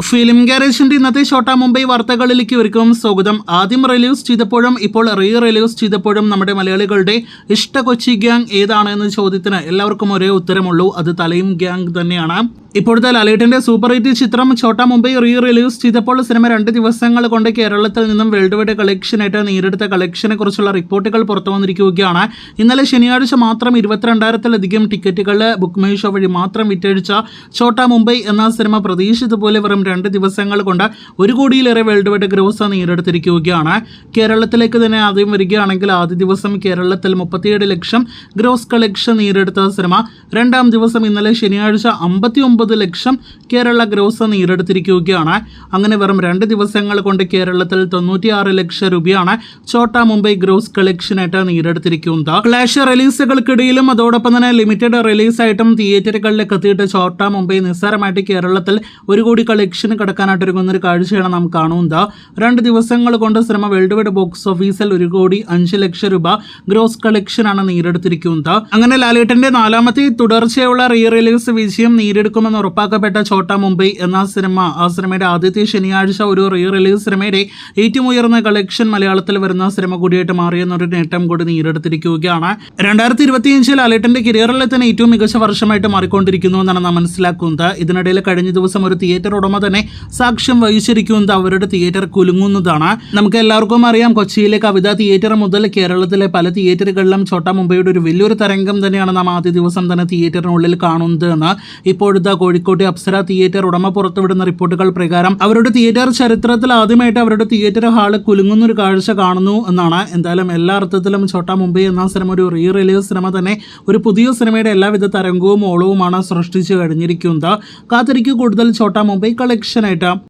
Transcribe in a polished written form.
Film ഗാരേജിന്റെ ഇന്നത്തെ ഷോട്ടാ മുംബൈ വാർത്തകളിലേക്ക് ഒരിക്കലും സ്വാഗതം. ആദ്യം റിലീസ് ചെയ്തപ്പോഴും ഇപ്പോൾ റിലീസ് ചെയ്തപ്പോഴും നമ്മുടെ മലയാളികളുടെ ഇഷ്ട കൊച്ചി ഗ്യാങ് ഏതാണ് എന്ന ചോദ്യത്തിന് എല്ലാവർക്കും ഒരേ ഉത്തരമുള്ളൂ, അത് തലയും ഗ്യാങ് തന്നെയാണ്. ഇപ്പോഴത്തെ ലാലേട്ടന്റെ സൂപ്പർ ഹിറ്റ് ചിത്രം ഷോട്ടാ മുംബൈ റിലീസ് ചെയ്തപ്പോൾ സിനിമ 2 ദിവസങ്ങൾ കൊണ്ട് കേരളത്തിൽ നിന്നും വേൾഡ് വൈഡ് കളക്ഷനായിട്ട് നേരിടുത്ത കളക്ഷനെ കുറിച്ചുള്ള റിപ്പോർട്ടുകൾ പുറത്തു വന്നിരിക്കുകയാണ്. ഇന്നലെ ശനിയാഴ്ച മാത്രം 22,000-ലധികം ടിക്കറ്റുകൾ ബുക്ക് മൈ ഷോ വഴി മാത്രം വിറ്റഴിച്ച ഷോട്ടാ മുംബൈ എന്ന സിനിമ പ്രതീക്ഷിച്ചതുപോലെ വെറും 2 ദിവസങ്ങൾ കൊണ്ട് 1 കോടിയിലേറെ വേൾഡ് വൈഡ് ഗ്രോസ് നേടിയെടുത്തിരിക്കുകയാണ്. കേരളത്തിലേക്ക് തന്നെ ആദ്യം വരികയാണെങ്കിൽ ആദ്യ ദിവസം കേരളത്തിൽ 37 ലക്ഷം ഗ്രോസ് കളക്ഷൻ നേടിയെടുത്ത സിനിമ രണ്ടാം ദിവസം ഇന്നലെ ശനിയാഴ്ച 59 ലക്ഷം കേരള ഗ്രോസ് നേടിയെടുത്തിരിക്കുകയാണ്. അങ്ങനെ വെറും 2 ദിവസങ്ങൾ കൊണ്ട് കേരളത്തിൽ 96 ലക്ഷം രൂപയാണ് ഷോട്ടാ മുംബൈ ഗ്രോസ് കളക്ഷനായിട്ട് നേടിയെടുത്തിരിക്കുന്നത്. ഫ്ലാഷ് റിലീസുകൾക്കിടയിലും അതോടൊപ്പം തന്നെ ലിമിറ്റഡ് റിലീസായിട്ടും തിയേറ്ററുകളിലേക്ക് എത്തിയിട്ട് ഷോട്ടാ മുംബൈ നിസ്സാരമായിട്ട് കേരളത്തിൽ 1 കോടി കളക്ഷൻ കടക്കാനായിട്ട് ഒരുങ്ങുന്ന ഒരു കാഴ്ചയാണ് നാം കാണുന്നത്. 2 ദിവസങ്ങൾ കൊണ്ട് സിനിമ വേൾഡ് വൈഡ് ബോക്സ് ഓഫീസിൽ 1 കോടി 5 ലക്ഷം രൂപ ഗ്രോസ് കളക്ഷനാണ് നേടിയെടുത്തിരിക്കുന്നത്. അങ്ങനെ ലാലേട്ടന്റെ 4ാമത്തെ തുടർച്ചയുള്ള റിലീസ് വിജയം നേടിയെടുക്കുമെന്ന് ഉറപ്പാക്കപ്പെട്ട ഷോട്ടാ മുംബൈ എന്ന സിനിമ, ആ സിനിമയുടെ ആദ്യത്തെ ശനിയാഴ്ച ഒരു റിലീസ് സിനിമയുടെ ഏറ്റവും ഉയർന്ന കളക്ഷൻ മലയാളത്തിൽ വരുന്ന സിനിമ കൂടിയായിട്ട് മാറിയെന്നൊരു നേട്ടം കൂടി നേടിയെടുത്തിരിക്കുകയാണ്. 2025 ലാലേട്ടന്റെ കരിയറിലെ തന്നെ ഏറ്റവും മികച്ച വർഷമായിട്ട് മാറിക്കൊണ്ടിരിക്കുന്നു എന്നാണ് നാം മനസ്സിലാക്കുന്നത്. ഇതിനിടയിൽ കഴിഞ്ഞ ദിവസം ഒരു തിയേറ്റർ ഉടമ തന്നെ സാക്ഷ്യം വഹിച്ചിരിക്കുന്നത് അവരുടെ തിയേറ്റർ കുലുങ്ങുന്നതാണ്. നമുക്ക് എല്ലാവർക്കും അറിയാം, കൊച്ചിയിലെ കവിത തിയേറ്റർ മുതൽ കേരളത്തിലെ പല തിയേറ്ററുകളിലും ഷോട്ടാ മുംബൈയുടെ ഒരു വലിയൊരു തരംഗം തന്നെയാണ് നാം ആദ്യ ദിവസം തന്നെ തിയേറ്ററിനുള്ളിൽ കാണുന്നത് എന്ന് ഇപ്പോഴത്തെ കോഴിക്കോട്ടെ അപ്സര തിയേറ്റർ ഉടമ പുറത്തുവിടുന്ന റിപ്പോർട്ടുകൾ പ്രകാരം അവരുടെ തിയേറ്റർ ചരിത്രത്തിൽ ആദ്യമായിട്ട് അവരുടെ തിയേറ്റർ ഹാള് കുലുങ്ങുന്ന ഒരു കാഴ്ച കാണുന്നു എന്നാണ്. എന്തായാലും എല്ലാ അർത്ഥത്തിലും ഷോട്ടാ മുംബൈ എന്ന സിനിമ ഒരു റിലീസ് സിനിമ തന്നെ ഒരു പുതിയ സിനിമയുടെ എല്ലാവിധ തരംഗവും ഓളവുമാണ് സൃഷ്ടിച്ചു കഴിഞ്ഞിരിക്കുന്നത്. കാത്തിരിക്കൂ കൂടുതൽ ഷോട്ടാ മുംബൈ കളക്ഷനായിട്ട്.